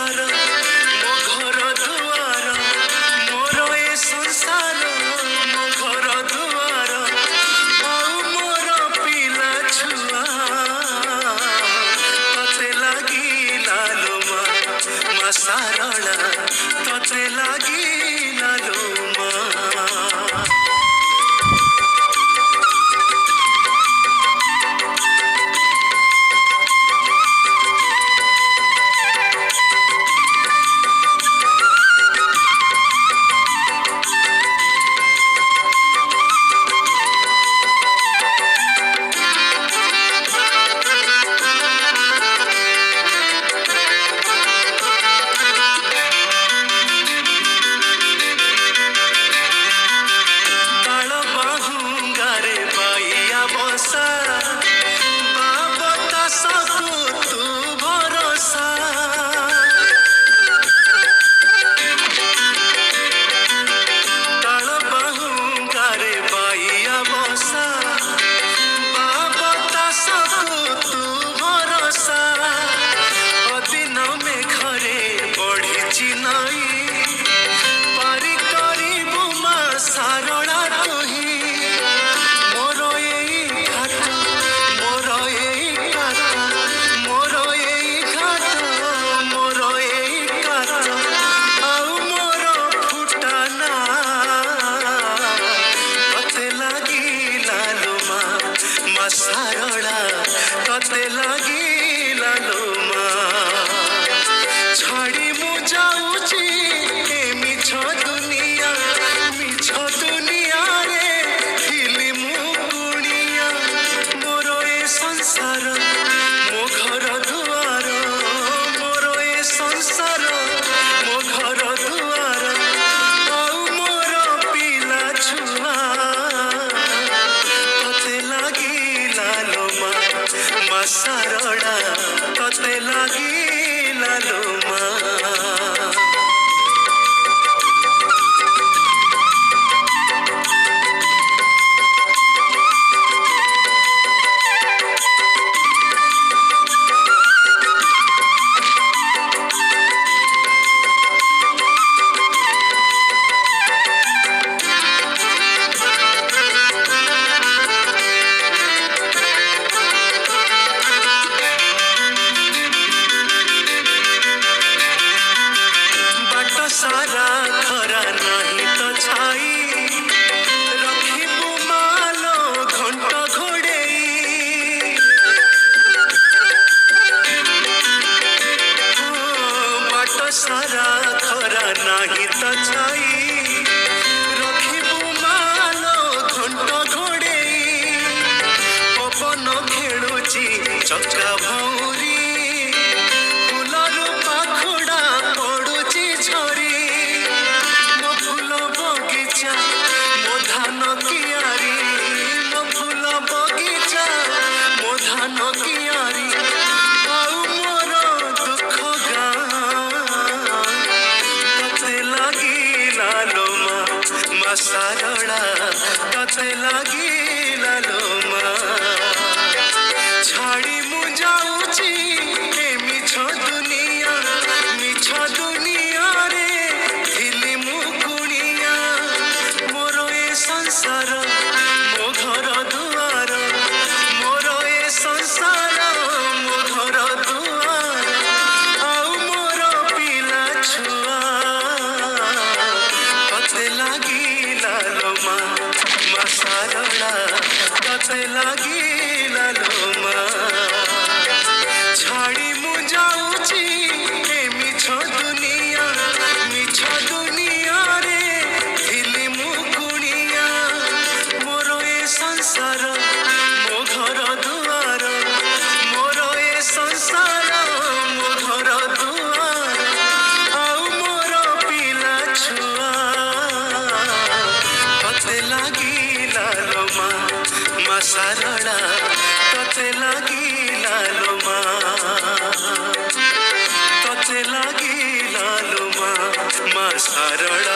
संसार मो घर दुआर मोर ए संसार मो घर दुआर आउ मोर पिला छुआ तते लागिला लो मा सारला तते लागिला लो मा। सारला तते लागिला लो मा छाड़ी मु जाऊची ए मिछ दुनिया रे थिली मु कुनिया मोर ए संसार मो घर दुआर मोर ए संसार मो घर दुआर आउ मोर पिला छुआ तते लागिला लो मा सारड़ा तते लागिला लो मा। सारा खरा नहीं तो छाई रखिबु मालो घंट घोड़े बाट सारा खरा नहीं तो छाई रखिबु मालो घंट घोड़े पवन खेलुची चक्का भौरी सारड़ा तते लागिला लो मा छाड़ी मु जाऊची ए मिछ दुनिया रे थिली मु कुनिया मोर ए संसार मो घर दुआर मोर ए संसार मो घर दुआर आउ मोर पिला छुआ तते लागिला लो मा सारड़ा तते लागिला लो मा छाड़ी मु जाऊची ए मिछ दुनिया रे थिली मु कुनिया मोर ए संसार मो घर दुआर मोर ए संसार मो घर दुआर आउ मोर पिला छुआ तते लागिला लो मा सारड़ा तते लागिला लो मा तते लागिला लो मा सारड़ा।